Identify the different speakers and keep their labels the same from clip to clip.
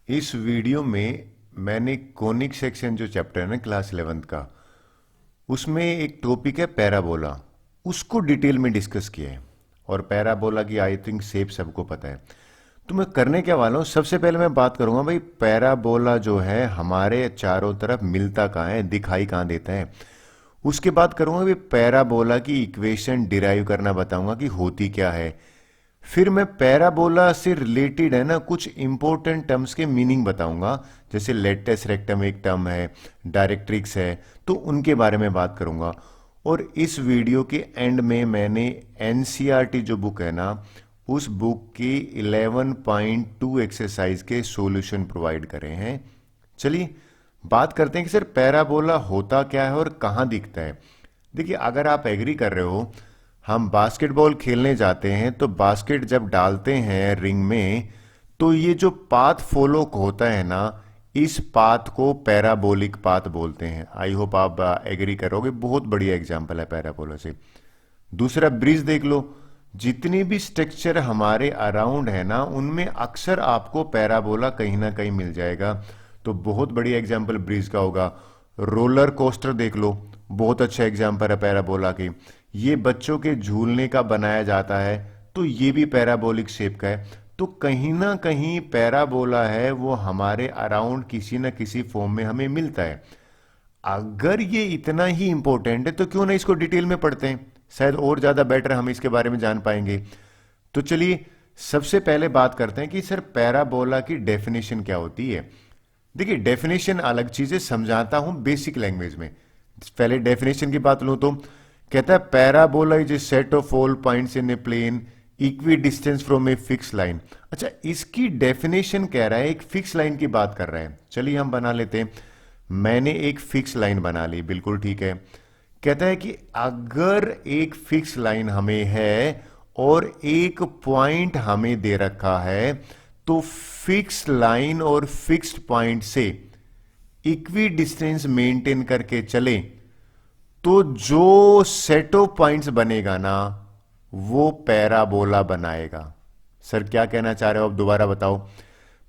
Speaker 1: इस वीडियो में मैंने कोनिक सेक्शन जो चैप्टर है ना क्लास 11th का, उसमें एक टॉपिक है पैराबोला। उसको डिटेल में डिस्कस किया है। और पैराबोला की आई थिंक शेप सबको पता है। तो मैं करने क्या वाला हूँ, सबसे पहले मैं बात करूंगा भाई पैराबोला जो है हमारे चारों तरफ मिलता कहाँ है, दिखाई कहाँ देता है। उसके बाद करूंगा कि पैराबोला की इक्वेशन डिराइव करना बताऊंगा कि होती क्या है। फिर मैं पैराबोला से रिलेटेड है ना कुछ इंपॉर्टेंट टर्म्स के मीनिंग बताऊंगा, जैसे लेटस रेक्टम एक टर्म है, डायरेक्ट्रिक्स है, तो उनके बारे में बात करूंगा। और इस वीडियो के एंड में मैंने एनसीईआरटी जो बुक है ना, उस बुक की 11.2 एक्सरसाइज के सॉल्यूशन प्रोवाइड करे हैं। चलिए बात करते हैं कि सर पैराबोला होता क्या है और कहाँ दिखता है। देखिए, अगर आप एग्री कर रहे हो, हम बास्केटबॉल खेलने जाते हैं तो बास्केट जब डालते हैं रिंग में, तो ये जो पाथ फॉलो होता है ना, इस पाथ को पैराबोलिक पाथ बोलते हैं। आई होप आप एग्री करोगे, बहुत बढ़िया एग्जांपल है पैराबोला से। दूसरा ब्रिज देख लो, जितनी भी स्ट्रक्चर हमारे अराउंड है ना, उनमें अक्सर आपको पैराबोला कहीं ना कहीं मिल जाएगा। तो बहुत बढ़िया एग्जांपल ब्रिज का होगा। रोलर कोस्टर देख लो, बहुत अच्छा एग्जांपल है पैराबोला की। ये बच्चों के झूलने का बनाया जाता है, तो ये भी पैराबोलिक शेप का है। तो कहीं ना कहीं पैराबोला है वो हमारे अराउंड किसी न किसी फॉर्म में हमें मिलता है। अगर ये इतना ही इंपॉर्टेंट है तो क्यों ना इसको डिटेल में पढ़ते हैं, शायद और ज्यादा बेटर हम इसके बारे में जान पाएंगे। तो चलिए सबसे पहले बात करते हैं कि सर पैराबोला की डेफिनेशन क्या होती है। देखिए, डेफिनेशन अलग चीज है, समझाता हूं बेसिक लैंग्वेज में। पहले डेफिनेशन की बात लूं तो कहता है parabola is a set of all points in a plane equidistance from a fix line. अच्छा, इसकी डेफिनेशन कह रहा है एक फिक्स लाइन की बात कर रहा है। चलिए हम बना लेते हैं। मैंने एक फिक्स लाइन बना ली, बिल्कुल ठीक है। कहता है कि अगर एक फिक्स लाइन हमें है और एक पॉइंट हमें दे रखा है, तो फिक्स लाइन और फिक्स्ड पॉइंट से इक्वी डिस्टेंस मेंटेन करके चले, तो जो सेट ऑफ पॉइंट्स बनेगा ना, वो पैराबोला बनाएगा। सर क्या कहना चाह रहे हो, अब दोबारा बताओ।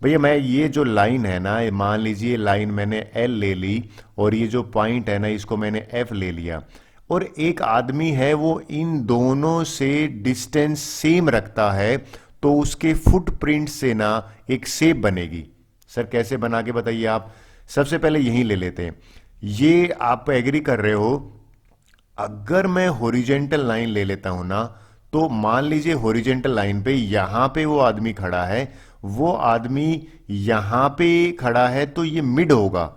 Speaker 1: भैया, मैं ये जो लाइन है ना, मान लीजिए लाइन मैंने एल ले ली, और ये जो पॉइंट है ना इसको मैंने एफ ले लिया, और एक आदमी है वो इन दोनों से डिस्टेंस सेम रखता है, तो उसके फुटप्रिंट से ना एक शेप बनेगी। सर कैसे बना के बताइए आप। सबसे पहले यही ले लेते हैं। ये आप एग्री कर रहे हो, अगर मैं हॉरिजेंटल लाइन ले लेता हूं ना, तो मान लीजिए हॉरिजेंटल लाइन पे यहां पे वो आदमी खड़ा है, वो आदमी यहां पे खड़ा है, तो ये मिड होगा।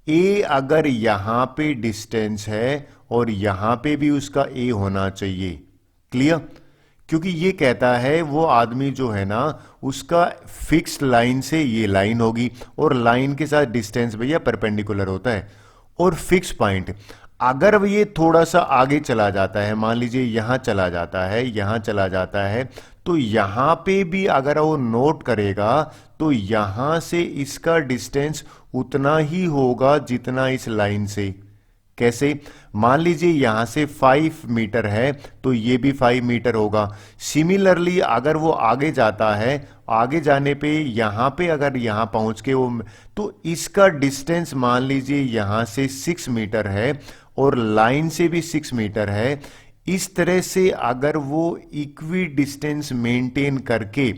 Speaker 1: ए अगर यहां पे डिस्टेंस है और यहां पे भी उसका ए होना चाहिए। क्लियर? क्योंकि ये कहता है वो आदमी जो है ना, उसका फिक्स लाइन से ये लाइन होगी, और लाइन के साथ डिस्टेंस भैया परपेंडिकुलर होता है। और फिक्स पॉइंट, अगर ये थोड़ा सा आगे चला जाता है, मान लीजिए यहां चला जाता है, यहां चला जाता है, तो यहां पे भी अगर वो नोट करेगा, तो यहां से इसका डिस्टेंस उतना ही होगा जितना इस लाइन से। कैसे? मान लीजिए यहां से 5 मीटर है, तो ये भी 5 मीटर होगा। सिमिलरली अगर वो आगे जाता है, आगे जाने पे यहां पे अगर यहां पहुंच के वो, तो इसका डिस्टेंस मान लीजिए यहां से 6 मीटर है, और लाइन से भी 6 मीटर है। इस तरह से अगर वो इक्वी डिस्टेंस मेंटेन करके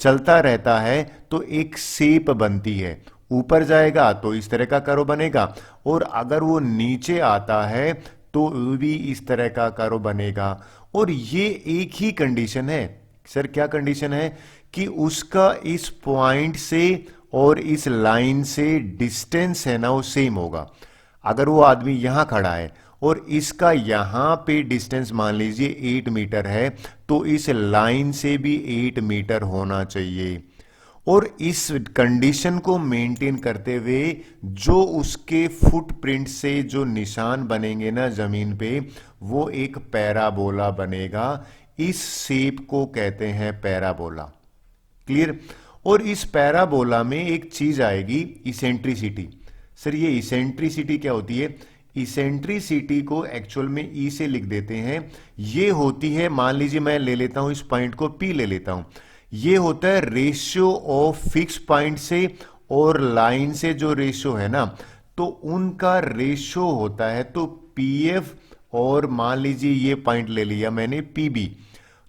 Speaker 1: चलता रहता है, तो एक शेप बनती है। ऊपर जाएगा तो इस तरह का कर्व बनेगा, और अगर वो नीचे आता है तो भी इस तरह का कर्व बनेगा। और ये एक ही कंडीशन है। सर क्या कंडीशन है? कि उसका इस पॉइंट से और इस लाइन से डिस्टेंस है ना, वो सेम होगा। अगर वो आदमी यहां खड़ा है और इसका यहां पे डिस्टेंस मान लीजिए 8 मीटर है, तो इस लाइन से भी 8 मीटर होना चाहिए। और इस कंडीशन को मेंटेन करते हुए जो उसके फुटप्रिंट से जो निशान बनेंगे ना जमीन पे, वो एक पैराबोला बनेगा। इस शेप को कहते हैं पैराबोला। क्लियर? और इस पैराबोला में एक चीज आएगी, इसेंट्रिसिटी। सर ये इसेंट्रिसिटी क्या होती है? इसेंट्रिसिटी को एक्चुअल में ई से लिख देते हैं। ये होती है, मान लीजिए मैं ले लेता हूं इस पॉइंट को, पी ले लेता हूं। ये होता है रेशियो ऑफ फिक्स पॉइंट से और लाइन से जो रेशो है ना, तो उनका रेशो होता है, तो पीएफ और मान लीजिए ये पॉइंट ले लिया मैंने पीबी,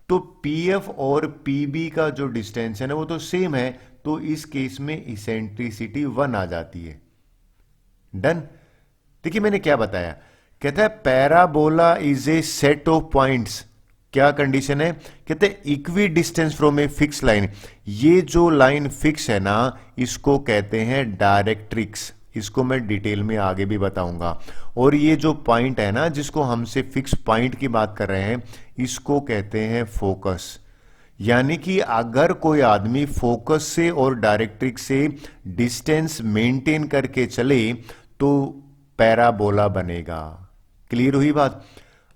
Speaker 1: तो पीएफ और पीबी का जो डिस्टेंस है ना वो तो सेम है, तो इस केस में इसेंट्रिसिटी 1 आ जाती है। डन। देखिए मैंने क्या बताया, कहता है parabola is a set of points. क्या कंडीशन है, कहते हैं equi distance from a fix line. ये जो लाइन फिक्स है ना, इसको कहते हैं डायरेक्ट्रिक्स, इसको मैं डिटेल में आगे भी बताऊंगा। और ये जो पॉइंट है ना, जिसको हमसे फिक्स पॉइंट की बात कर रहे हैं, इसको कहते हैं फोकस। यानी कि अगर कोई आदमी फोकस से और डायरेक्ट्रिक्स से डिस्टेंस मेंटेन करके चले तो पैराबोला बनेगा। क्लियर हुई बात।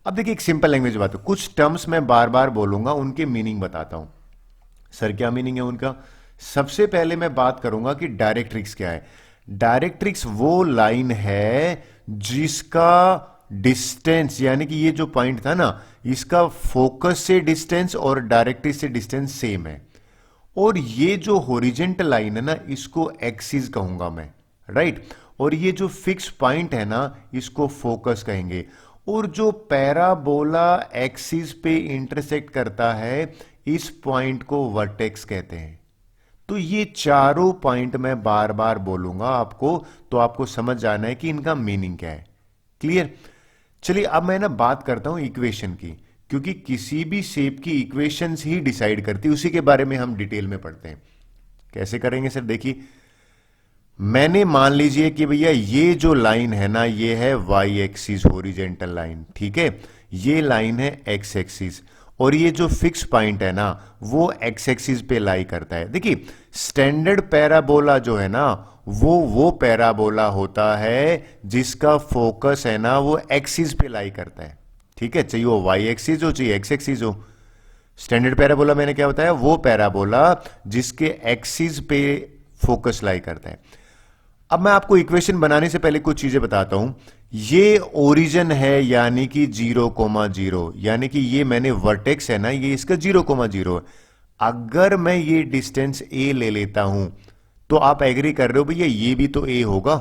Speaker 1: अब देखिए एक सिंपल लैंग्वेज बात है, कुछ टर्म्स मैं बार बार बोलूंगा, उनके मीनिंग बताता हूं। सर क्या मीनिंग है उनका? सबसे पहले मैं बात करूंगा कि डायरेक्ट्रिक्स क्या है। डायरेक्ट्रिक्स वो लाइन है जिसका डिस्टेंस, यानी कि ये जो पॉइंट था ना, इसका फोकस से डिस्टेंस और डायरेक्ट्रिक्स से डिस्टेंस सेम है। और ये जो हॉरिजॉन्टल लाइन है ना, इसको एक्सिस कहूंगा मैं, राइट। और ये जो फिक्स पॉइंट है ना, इसको फोकस कहेंगे। और जो पैराबोला एक्सिस पे इंटरसेक्ट करता है, इस पॉइंट को वर्टेक्स कहते हैं। तो ये चारों पॉइंट मैं बार बार बोलूंगा आपको, तो आपको समझ जाना है कि इनका मीनिंग क्या है। क्लियर। चलिए अब मैं ना बात करता हूं इक्वेशन की, क्योंकि किसी भी शेप की इक्वेशंस ही डिसाइड करती है, उसी के बारे में हम डिटेल में पढ़ते हैं। कैसे करेंगे सर? देखिए मैंने मान लीजिए कि भैया ये जो लाइन है ना, ये है वाई एक्सिस हॉरिजॉन्टल लाइन, ठीक है। ये लाइन है एक्स एक्सिस, और ये जो फिक्स पॉइंट है ना, वो एक्स एक्सिस पे लाई करता है। देखिए स्टैंडर्ड पैराबोला जो है ना, वो पैराबोला होता है जिसका फोकस है ना वो एक्सिस पे लाई करता है, ठीक है। चाहिए वो वाई एक्सिस हो चाहिए एक्स एक्सिस हो। स्टैंडर्ड पैराबोला मैंने क्या बताया, वो पैराबोला जिसके एक्सिस पे फोकस लाई करता है। अब मैं आपको इक्वेशन बनाने से पहले कुछ चीजें बताता हूं। ये ओरिजिन है, यानी कि 0,0, यानी कि ये मैंने वर्टेक्स है ना, ये इसका 0,0 है। अगर मैं ये डिस्टेंस ए ले लेता हूं, तो आप एग्री कर रहे हो भैया ये भी तो ए होगा।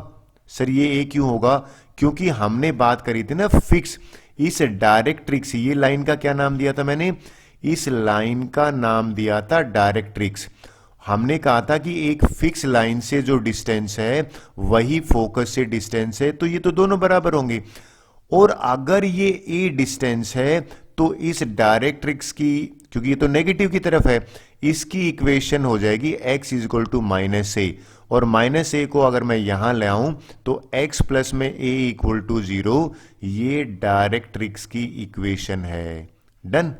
Speaker 1: सर ये ए क्यों होगा? क्योंकि हमने बात करी थी ना फिक्स। इस डायरेक्ट्रिक्स, ये लाइन का क्या नाम दिया था मैंने? इस लाइन का नाम दिया था डायरेक्ट्रिक्स। हमने कहा था कि एक फिक्स लाइन से जो डिस्टेंस है वही फोकस से डिस्टेंस है, तो ये तो दोनों बराबर होंगे। और अगर ये ए डिस्टेंस है, तो इस डायरेक्ट्रिक्स की, क्योंकि ये तो नेगेटिव की तरफ है, इसकी इक्वेशन हो जाएगी x इज टू -a। और -a को अगर मैं यहां ले आऊं तो x प्लस में a इक्वल टू 0, ये डायरेक्ट्रिक्स की इक्वेशन है। डन।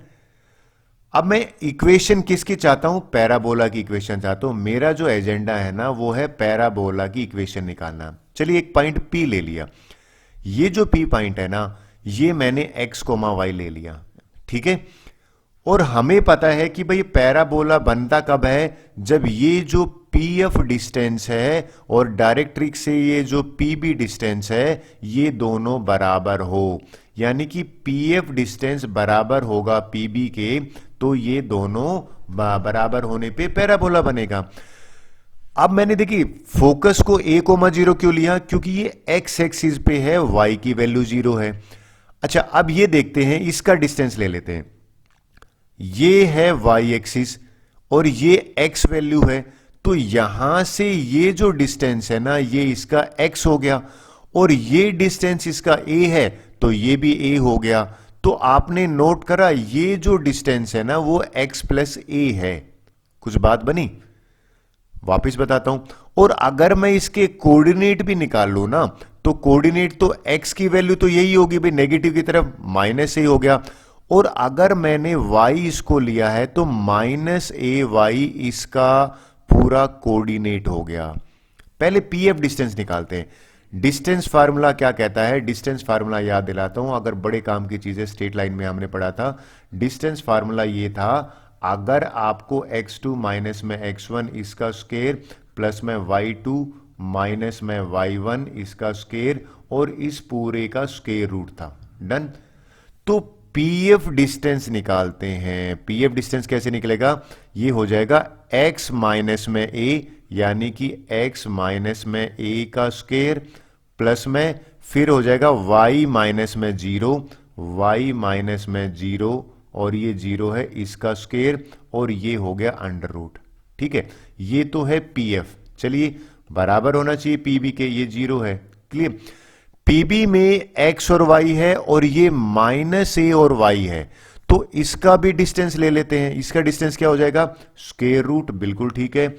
Speaker 1: अब मैं इक्वेशन किसकी चाहता हूं? पैराबोला की इक्वेशन चाहता हूं। मेरा जो एजेंडा है ना, वो है पैराबोला की इक्वेशन निकालना। चलिए एक पॉइंट P ले लिया। ये जो P पॉइंट है ना, ये मैंने x, y ले लिया, ठीक है। और हमें पता है कि भाई पैराबोला बनता कब है? जब ये जो PF डिस्टेंस है और डायरेक्ट्रिक्स से ये जो PB डिस्टेंस है, ये दोनों बराबर हो। यानी कि PF डिस्टेंस बराबर होगा PB के, तो ये दोनों बराबर होने पे पैराबोला बनेगा। अब मैंने देखी फोकस को a,0 क्यों लिया? क्योंकि ये x एक्सिस पे है, y की वैल्यू 0 है। अच्छा अब ये देखते हैं, इसका डिस्टेंस ले लेते हैं। ये है y एक्सिस और ये x वैल्यू है, तो यहां से ये जो डिस्टेंस है ना, ये इसका x हो गया, और ये डिस्टेंस इसका a है, तो ये भी a हो गया। तो आपने नोट करा ये जो डिस्टेंस है ना, वो x प्लस a है। कुछ बात बनी? वापिस बताता हूं। और अगर मैं इसके कोऑर्डिनेट भी निकाल लू ना, तो कोऑर्डिनेट तो x की वैल्यू तो यही होगी भाई, नेगेटिव की तरफ -a हो गया। और अगर मैंने y इसको लिया है, तो -ay इसका पूरा कोऑर्डिनेट हो गया। पहले pf डिस्टेंस निकालते हैं। डिस्टेंस फार्मूला क्या कहता है? डिस्टेंस फार्मूला याद दिलाता हूं, अगर बड़े काम की चीजें स्ट्रेट लाइन में हमने पढ़ा था। डिस्टेंस फार्मूला ये था, अगर आपको x2 माइनस में x1 इसका स्क्वायर प्लस में y2 माइनस में y1 इसका स्क्वायर और इस पूरे का स्क्वायर रूट था। डन। तो pf डिस्टेंस निकालते हैं। pf डिस्टेंस कैसे निकलेगा? ये हो जाएगा x माइनस में a, यानी कि x माइनस में a का स्क्वायर प्लस में फिर हो जाएगा y माइनस में 0, y माइनस में 0 और ये 0 है इसका स्क्वायर और ये हो गया अंडर रूट। ठीक है, ये तो है pf। चलिए बराबर होना चाहिए pb के, ये 0 है। क्लियर। pb में x और y है और ये माइनस a और y है, तो इसका भी डिस्टेंस ले लेते हैं। इसका डिस्टेंस क्या हो जाएगा? Square root. बिल्कुल ठीक है।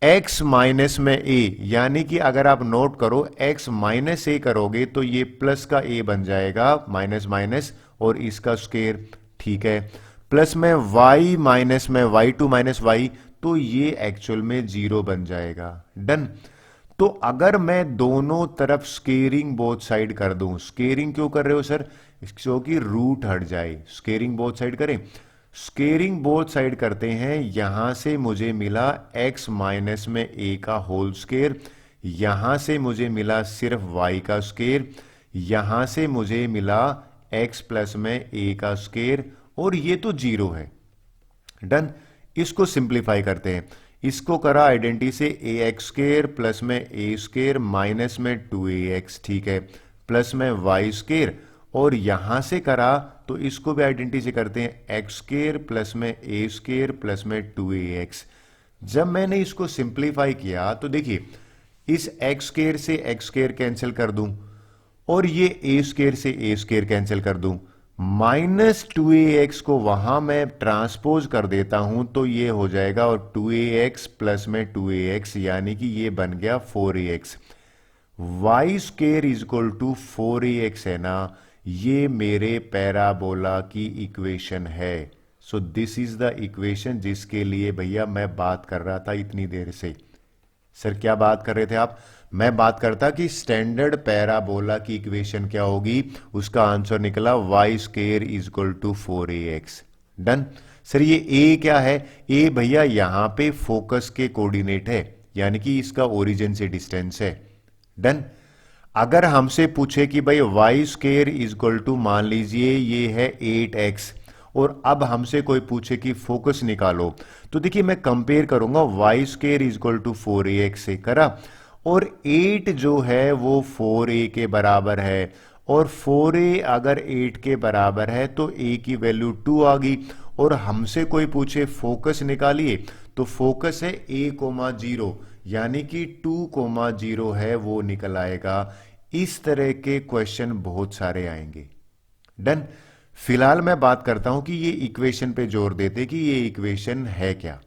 Speaker 1: x माइनस में a, यानी कि अगर आप नोट करो x माइनस a करोगे तो ये प्लस का a बन जाएगा, माइनस माइनस और इसका स्क्वायर। ठीक है। प्लस में y माइनस में y2 माइनस y, तो ये एक्चुअल में 0 बन जाएगा। डन। तो अगर मैं दोनों तरफ स्केयरिंग बोथ साइड कर दूं, स्केयरिंग क्यों कर रहे हो सर? क्योंकि रूट हट जाए। स्केयरिंग बोथ साइड करें, स्केयरिंग बोथ साइड करते हैं। यहां से मुझे मिला x माइनस में a का होल स्क्वायर, यहां से मुझे मिला सिर्फ y का स्क्वायर, यहां से मुझे मिला x प्लस में a का स्क्वायर और ये तो 0 है। डन। इसको सिंप्लीफाई करते हैं। इसको करा आइडेंटिटी से ax स्क्वायर प्लस में a स्क्वायर माइनस में 2ax, ठीक है, प्लस में y स्क्वायर और यहां से करा तो इसको भी आइडेंटिटी से करते हैं x स्क्वायर प्लस में a स्क्वायर प्लस में 2ax। जब मैंने इसको सिंप्लीफाई किया तो देखिए इस x स्क्वायर से x स्क्वायर कैंसिल कर दूं और ये a स्क्वायर से a स्क्वायर कैंसिल कर दूं, माइनस 2ax को वहां मैं ट्रांसपोज कर देता हूं तो ये हो जाएगा और 2ax प्लस में 2ax, यानी कि ये बन गया 4ax। y square is equal to 4ax है ना, ये मेरे पैराबोला की इक्वेशन है। So this is the equation जिसके लिए भैया मैं बात कर रहा था इतनी देर से। सर क्या बात कर रहे थे आप? मैं बात करता कि स्टैंडर्ड पैराबोला की इक्वेशन क्या होगी, उसका आंसर निकला y square is equal to 4ax। Done. Sir ये a क्या है? a भैया यहां पे फोकस के कोऑर्डिनेट है, यानी कि इसका ओरिजिन से डिस्टेंस है। डन। अगर हमसे पूछे कि भाई y square is equal to, मान लीजिए ये है 8x और अब हमसे कोई पूछे कि फोकस निकालो, तो देखिए मैं कंपेयर करूंगा y square is equal to 4ax से, करा, और 8 जो है वो 4a के बराबर है और 4a अगर 8 के बराबर है तो a की वैल्यू 2 आ गई। और हमसे कोई पूछे फोकस निकालिए तो फोकस है a,0, यानी कि 2,0 है वो निकल आएगा। इस तरह के क्वेश्चन बहुत सारे आएंगे। डन। फिलहाल मैं बात करता हूं कि ये इक्वेशन पे जोर देते कि ये इक्वेशन है क्या।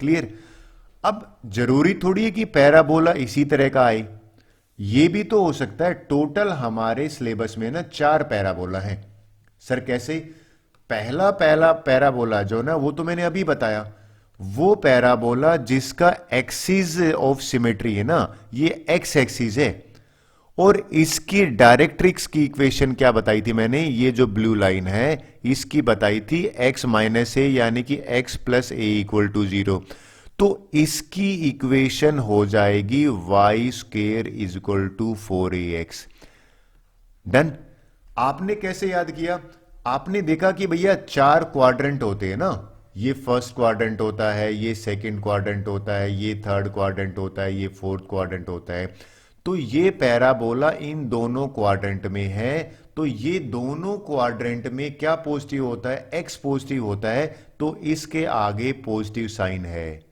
Speaker 1: क्लियर। अब जरूरी थोड़ी है कि पैराबोला इसी तरह का आए, ये भी तो हो सकता है। टोटल हमारे सिलेबस में ना 4 पैराबोला हैं। सर कैसे? पहला पैराबोला जो ना वो तो मैंने अभी बताया, वो पैराबोला जिसका एक्सिस ऑफ सिमेट्री है ना, ये एक्स एक्सिस है और इसकी डायरेक्ट्रिक्स की इक्वेशन क्या बताई थी मैंने? ये जो ब्लू लाइन है इसकी बताई थी x माइनस ए, यानी कि x plus a equal to 0। तो इसकी इक्वेशन हो जाएगी y square is equal to 4ax। Done. आपने कैसे याद किया? आपने देखा कि भैया 4 क्वाड्रेंट होते हैं ना, ये फर्स्ट क्वाड्रेंट होता है, ये सेकंड क्वाड्रेंट होता है, ये थर्ड क्वाड्रेंट होता है, ये फोर्थ क्वाड्रेंट होता है। तो ये पैराबोला इन दोनों क्वाड्रेंट में है, तो ये दोनों क्वाड्रेंट में क्या पॉजिटिव होता है? एक्स पॉजिटिव होता है, तो इसके आगे पॉजिटिव साइन है।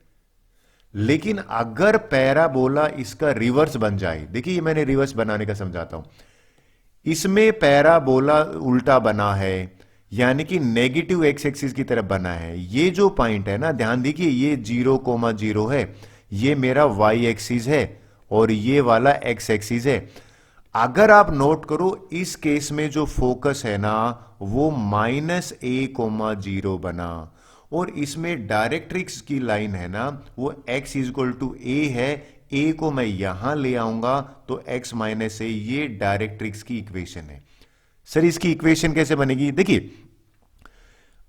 Speaker 1: लेकिन अगर पैराबोला इसका रिवर्स बन जाए, देखिए मैंने रिवर्स बनाने का समझाता हूं, इसमें पैराबोला उल्टा बना है, यानी कि नेगेटिव एक्स एक्सिस की तरफ बना है। ये जो पॉइंट है ना, ध्यान दीजिए ये 0,0 है, ये मेरा वाई एक्सिस है और ये वाला एक्स एक्सिस है। अगर आप नोट करो इस केस में जो फोकस है ना वो -a,0 बना और इसमें डायरेक्ट्रिक्स की लाइन है ना वो x is equal to a है। a को मैं यहां ले आऊंगा तो x माइनस a, ये डायरेक्ट्रिक्स की इक्वेशन है। सर इसकी इक्वेशन कैसे बनेगी? देखिए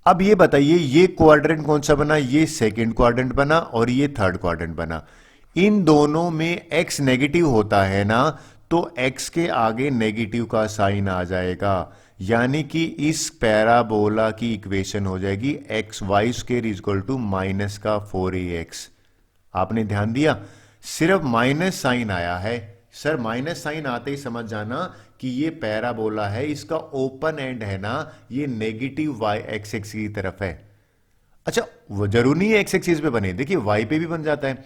Speaker 1: अब ये बताइए ये क्वाड्रेंट कौन सा बना? ये सेकंड क्वाड्रेंट बना और ये थर्ड क्वाड्रेंट बना। इन दोनों में x नेगेटिव होता है ना, तो x के आगे नेगेटिव का साइन आ जाएगा, यानी कि इस पैराबोला की इक्वेशन हो जाएगी x y square is equal to minus का 4ax। आपने ध्यान दिया, सिर्फ माइनस साइन आया है। सर माइनस साइन आते ही समझ जाना कि ये पैराबोला है, इसका ओपन एंड है ना, ये नेगेटिव वाई एक्स एक्सिस की तरफ है। अच्छा, वो जरूरी नहीं है एक्स एक्सिस पे बने, देखिए वाई पे भी बन जाता है।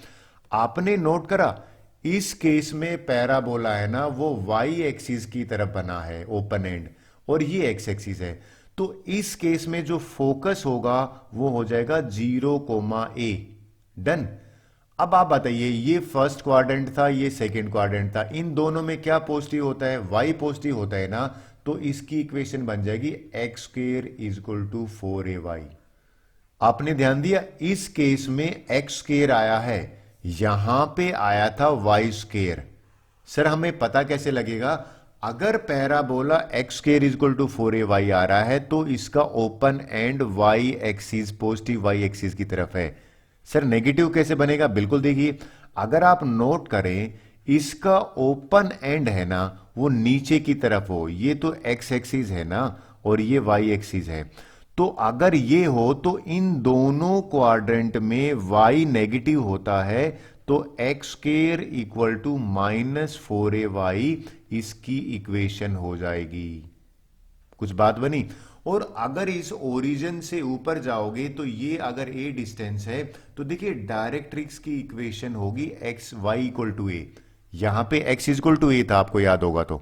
Speaker 1: आपने नोट करा इस केस में पैराबोला है ना वो वाई एक्सिस की तरफ बना है ओपन एंड, और ये एक्स एक्सिस है। तो इस केस में जो फोकस होगा वो हो जाएगा 0, a। डन। अब आप बताइए, ये फर्स्ट क्वाड्रेंट था, ये सेकंड क्वाड्रेंट था, इन दोनों में क्या पॉजिटिव होता है? वाई पॉजिटिव होता है ना, तो इसकी इक्वेशन बन जाएगी x square is equal to 4ay। आपने ध्यान दिया, इस केस में एक्स स्क्वायर आया है, यहां पे आया था वाई स्क्वायर। सर हमें पता कैसे लगेगा? अगर parabola x square is equal to 4ay आ रहा है तो इसका open end y axis positive y axis की तरफ है। सर नेगेटिव कैसे बनेगा? बिल्कुल देखिए, अगर आप नोट करें इसका ओपन एंड है ना वो नीचे की तरफ हो, ये तो एक्स एक्सिस है ना और ये वाई एक्सिस है, तो अगर ये हो तो इन दोनों क्वाड्रेंट में y नेगेटिव होता है तो x square equal to -4ay इसकी इक्वेशन हो जाएगी। कुछ बात बनी? और अगर इस ओरिजिन से ऊपर जाओगे तो ये अगर a डिस्टेंस है तो देखिए डायरेक्ट्रिक्स की इक्वेशन होगी x y equal to a। यहां पे x इक्वल टू a था, आपको याद होगा तो।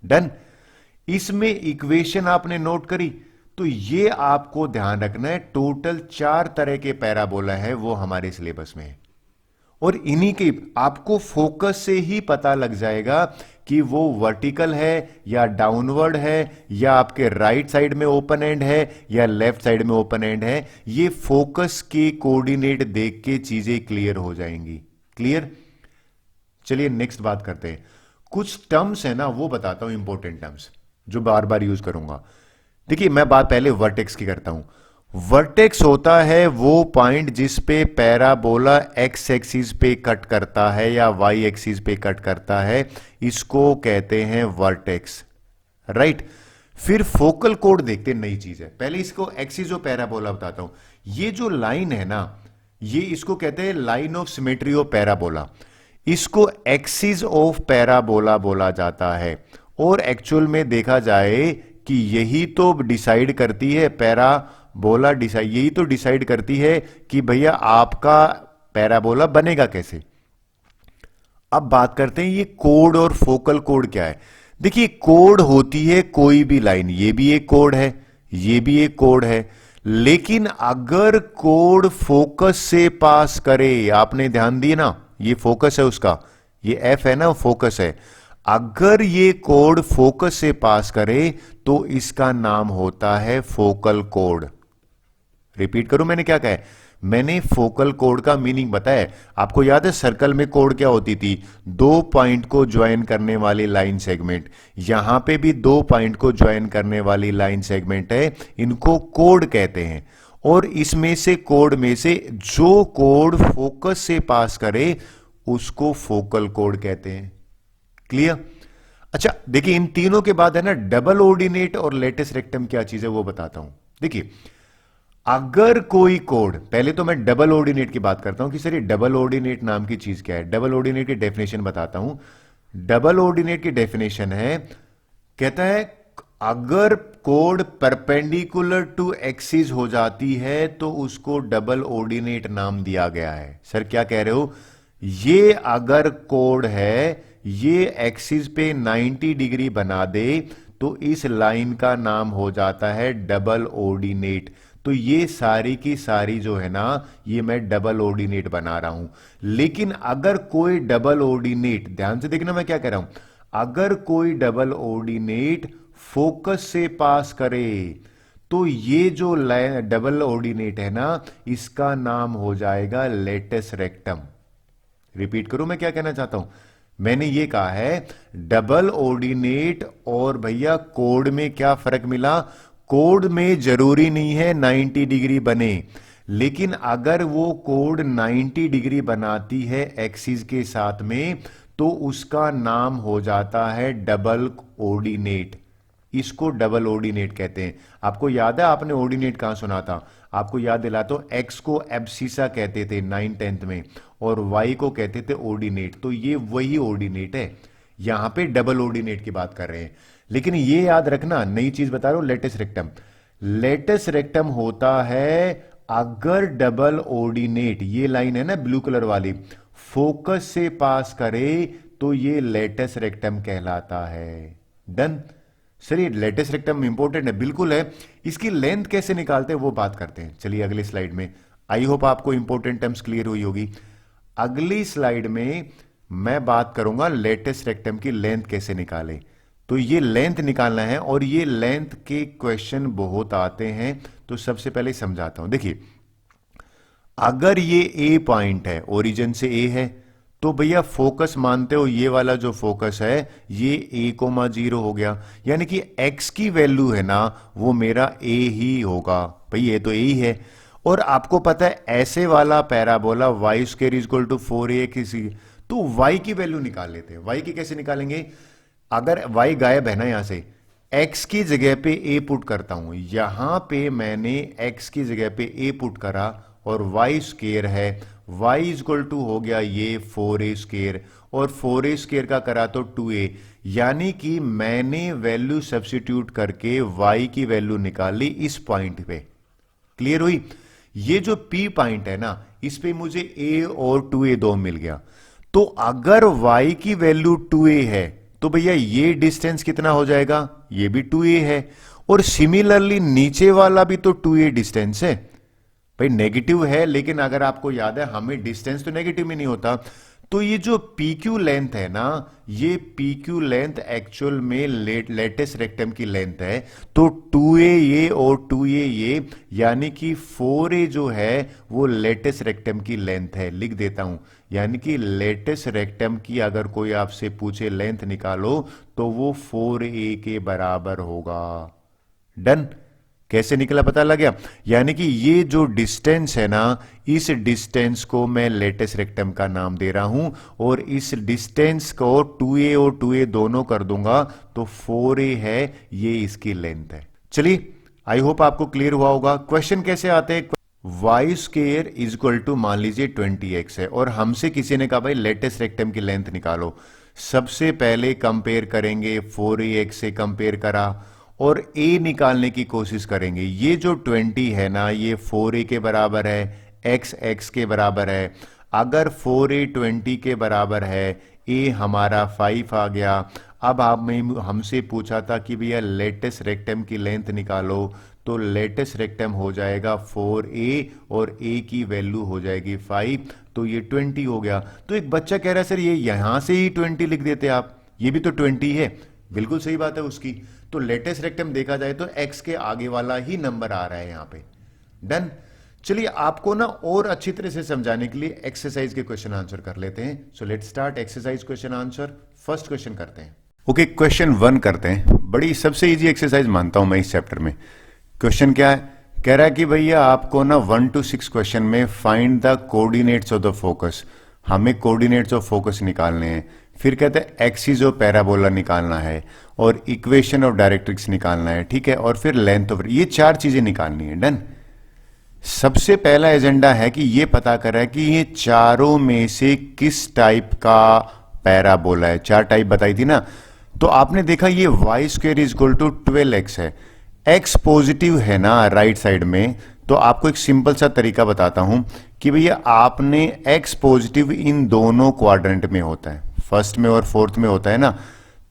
Speaker 1: डन। इसमें इक्वेशन आपने नोट करी, तो ये आपको ध्यान रखना है टोटल 4 तरह के पैराबोला है वो हमारे सिलेबस में है, और इन्हीं के आपको फोकस से ही पता लग जाएगा कि वो वर्टिकल है या डाउनवर्ड है या आपके राइट साइड में ओपन एंड है या लेफ्ट साइड में ओपन एंड है। ये फोकस के कोऑर्डिनेट देख के चीजें क्लियर हो जाएंगी। क्लियर? चलिए नेक्स्ट बात करते हैं। कुछ टर्म्स है ना वो बताता हूं, इंपॉर्टेंट टर्म्स जो बार बार यूज करूंगा। देखिए मैं बात पहले वर्टेक्स की करता हूं। वर्टेक्स होता है वो पॉइंट जिस पे पैराबोला एक्स एक्सिस पे कट करता है या वाई एक्सिस पे कट करता है, इसको कहते हैं वर्टेक्स। राइट। फिर फोकल कोड देखते हैं, नई चीज है। पहले इसको एक्सिस ऑफ पैराबोला बताता हूं। ये जो लाइन है ना, ये इसको कहते हैं line of symmetry of parabola. इसको एक्सिस ऑफ पैराबोला बोला जाता है, और एक्चुअल में देखा जाए कि यही तो डिसाइड करती है पैराबोला, यही तो डिसाइड करती है कि भैया आपका पैराबोला बनेगा कैसे। अब बात करते हैं ये कोड और फोकल कोड क्या है। देखिए कोड होती है कोई भी लाइन, ये भी एक कोड है, ये भी एक कोड है, लेकिन अगर कोड फोकस से पास करे, आपने ध्यान दिया ना, ये फोकस है उसका, ये एफ है ना फोकस है, अगर ये कोड फोकस से पास करे तो इसका नाम होता है फोकल कोड। रिपीट करूं मैंने क्या कहा है? मैंने फोकल कोड का मीनिंग बताया। आपको याद है सर्कल में कोड क्या होती थी? 2 पॉइंट को ज्वाइन करने वाली लाइन सेगमेंट। यहां पे भी 2 पॉइंट को ज्वाइन करने वाली लाइन सेगमेंट है, इनको कोड कहते हैं। और इसमें से कोड में से जो कोड फोकस से पास करे उसको फोकल कोड कहते हैं। क्लियर? अच्छा देखिए, इन तीनों के बाद है ना डबल ऑर्डिनेट और लेटेस्ट रेक्टम क्या चीज है वो बताता हूं। देखिए अगर कोई कोड, पहले तो मैं डबल ऑर्डिनेट की बात करता हूं कि सर ये डबल ऑर्डिनेट नाम की चीज क्या है। डबल ऑर्डिनेट की डेफिनेशन बताता हूं। डबल ऑर्डिनेट की डेफिनेशन है, कहता है अगर कोड परपेंडिकुलर टू एक्सिस हो जाती है तो उसको डबल ऑर्डिनेट नाम दिया गया है। सर क्या कह रहे हो? ये अगर कोड है, ये एक्सिस पे 90 डिग्री बना दे तो इस लाइन का नाम हो जाता है डबल ऑर्डिनेट। तो ये सारी की सारी जो है ना, ये मैं डबल ऑर्डिनेट बना रहा हूं। लेकिन अगर कोई डबल ऑर्डिनेट, ध्यान से देखना मैं क्या कह रहा हूं, अगर कोई डबल ऑर्डिनेट फोकस से पास करे तो ये जो डबल ऑर्डिनेट है ना, इसका नाम हो जाएगा लेटेस्ट रेक्टम। रिपीट करूं मैं क्या कहना चाहता हूं? मैंने ये कहा है डबल ऑर्डिनेट और भैया कोड में क्या फर्क मिला? कोड में जरूरी नहीं है 90 डिग्री बने, लेकिन अगर वो कोड 90 डिग्री बनाती है एक्सिस के साथ में तो उसका नाम हो जाता है डबल ऑर्डिनेट। इसको डबल ऑर्डिनेट कहते हैं। आपको याद है आपने ऑर्डिनेट कहां सुना था? आपको याद दिला तो एक्स को एब्सिसा कहते थे 9th 10th में, और y को कहते थे ऑर्डिनेट। तो ये वही ऑर्डिनेट है, यहां पे डबल ऑर्डिनेट की बात कर रहे हैं। लेकिन ये याद रखना, नई चीज बता रहा हूं, लेटेस्ट रेक्टम। लेटेस्ट रेक्टम होता है अगर डबल ऑर्डिनेट, ये लाइन है ना ब्लू कलर वाली, फोकस से पास करे तो ये लेटेस्ट रेक्टम कहलाता है। Done. Sir latus rectum important है, बिल्कुल है। इसकी लेंथ कैसे निकालते हैं वो बात करते हैं। चलिए अगली स्लाइड में, आई होप आपको इंपॉर्टेंट टर्म्स क्लियर हुई होगी। अगली स्लाइड में मैं बात करूंगा लेटेस्ट रेक्टम की लेंथ कैसे निकाले। तो ये लेंथ निकालना है और ये लेंथ के क्वेश्चन बहुत आते हैं, तो सबसे पहले समझाता हूं। देखिए अगर ये ए पॉइंट है, ओरिजिन से ए है, तो भैया फोकस मानते हो ये वाला जो फोकस है ये a,0 हो गया, यानी कि x की वैल्यू है ना वो मेरा a ही होगा। भाई ये तो a ही है। और आपको पता है ऐसे वाला parabola y square is equal to 4ax, तो y की वैल्यू निकाल लेते हैं। y की कैसे निकालेंगे? अगर y गायब है ना यहां से, x की जगह पे a पुट करता हूं, यहां पे मैंने x की जगह पे a पुट करा और y स्क्वायर है, y इज इक्वल टू हो गया ये 4a स्क्वायर, और 4a स्क्वायर का करा तो 2a, यानी कि मैंने वैल्यू सब्स्टिट्यूट करके y की वैल्यू निकाली इस पॉइंट पे। क्लियर हुई? ये जो p पॉइंट है ना, इस पे मुझे a और 2a दो मिल गया। तो अगर y की वैल्यू 2a है तो भैया ये डिस्टेंस कितना हो जाएगा? ये भी 2a है, और सिमिलरली नीचे वाला भी तो 2a डिस्टेंस है। भाई नेगेटिव है, लेकिन अगर आपको याद है हमें डिस्टेंस तो नेगेटिव में नहीं होता। तो ये जो PQ लेंथ है ना, ये PQ लेंथ एक्चुअल में लेटेस्ट रेक्टम की लेंथ है। तो 2a ये और 2a ये, यानी कि 4a जो है वो लेटेस्ट रेक्टम की लेंथ है। लिख देता हूं, यानी कि लेटेस्ट रेक्टम की अगर कोई आपसे पूछे लेंथ निकालो तो वो 4a के बराबर होगा। डन। कैसे निकला पता लग गया? यानी कि ये जो डिस्टेंस है ना, इस डिस्टेंस को मैं लेटेस्ट रेक्टम का नाम दे रहा हूं, और इस डिस्टेंस को 2a और 2a दोनों कर दूंगा तो 4a है, ये इसकी लेंथ है। चलिए आई होप आपको क्लियर हुआ होगा। क्वेश्चन कैसे आते हैं? y square is equal to मान लीजिए 20x है, और हमसे किसी ने कहा भाई लेटेस्ट रेक्टम की लेंथ निकालो। सबसे पहले कंपेयर करेंगे, 4ax से कंपेयर करा और a निकालने की कोशिश करेंगे। ये जो 20 है ना, ये 4a के बराबर है, x के बराबर है। अगर 4a 20 के बराबर है, a हमारा 5 आ गया। अब आपने हमसे पूछा था कि भैया लेटेस्ट रेक्टम की लेंथ निकालो, तो लेटेस्ट रेक्टम हो जाएगा 4a और a की वैल्यू हो जाएगी 5, तो ये 20 हो गया। तो एक बच्चा कह रहा है सर ये यहां से ही 20 लिख देते आप, ये भी तो 20 है। बिल्कुल सही बात है उसकी। तो लेटेस्ट रेक्टम देखा जाए तो x के आगे वाला ही नंबर आ रहा है यहां पे। डन। चलिए आपको ना और अच्छी तरह से समझाने के लिए एक्सरसाइज के क्वेश्चन आंसर कर लेते हैं। So let's start exercise question answer. First question करते हैं। ओके, क्वेश्चन 1 करते हैं। बड़ी सबसे इजी एक्सरसाइज मानता हूं मैं इस चैप्टर में। क्वेश्चन क्या है? कह रहा है कि भैया आपको ना 1 to 6 क्वेश्चन में find the coordinates of the focus, हमें कोऑर्डिनेट्स ऑफ फोकस निकालने हैं। फिर कहते हैं एक्सिस ऑफ पैराबोला निकालना है, और इक्वेशन ऑफ डायरेक्ट्रिक्स निकालना है, ठीक है, और फिर लेंथ ऑफ, ये 4 चीजें निकालनी है। डन। सबसे पहला एजेंडा है कि ये पता कर रहा है कि ये चारों में से किस टाइप का पैराबोला है। 4 टाइप बताई थी ना, तो आपने देखा ये y square is equal to 12x है, x पॉजिटिव है ना राइट साइड में। तो आपको एक सिंपल सा तरीका बताता हूं कि भैया आपने x पॉजिटिव इन दोनों क्वाड्रेंट में होता है, फर्स्ट में और फोर्थ में होता है ना।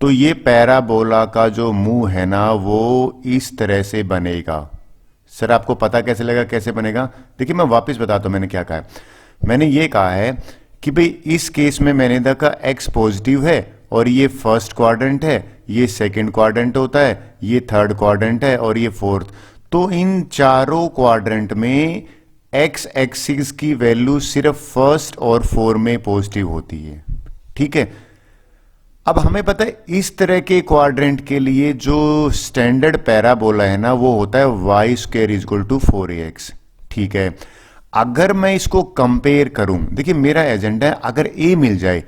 Speaker 1: तो ये पैराबोला का जो मुंह है ना वो इस तरह से बनेगा। सर आपको पता कैसे लगा कैसे बनेगा? देखिए मैं वापस बताता हूं मैंने क्या कहा है। मैंने ये कहा है कि भाई इस केस में मैंने देखा x पॉजिटिव है और ये फर्स्ट क्वाड्रेंट है, ये सेकंड क्वाड्रेंट होता है, ये थर्ड क्वाड्रेंट है और ये फोर्थ। तो इन चारों क्वाड्रेंट में x एक्सिस की वैल्यू सिर्फ फर्स्ट और 4 में पॉजिटिव होती है, ठीक है। अब हमें पता है इस तरह के क्वाड्रेंट के लिए जो स्टैंडर्ड पैराबोला है ना वो होता है y square is equal to 4ax, ठीक है। अगर मैं इसको कंपेयर करूं, देखिए मेरा एजेंडा है अगर a मिल जाए,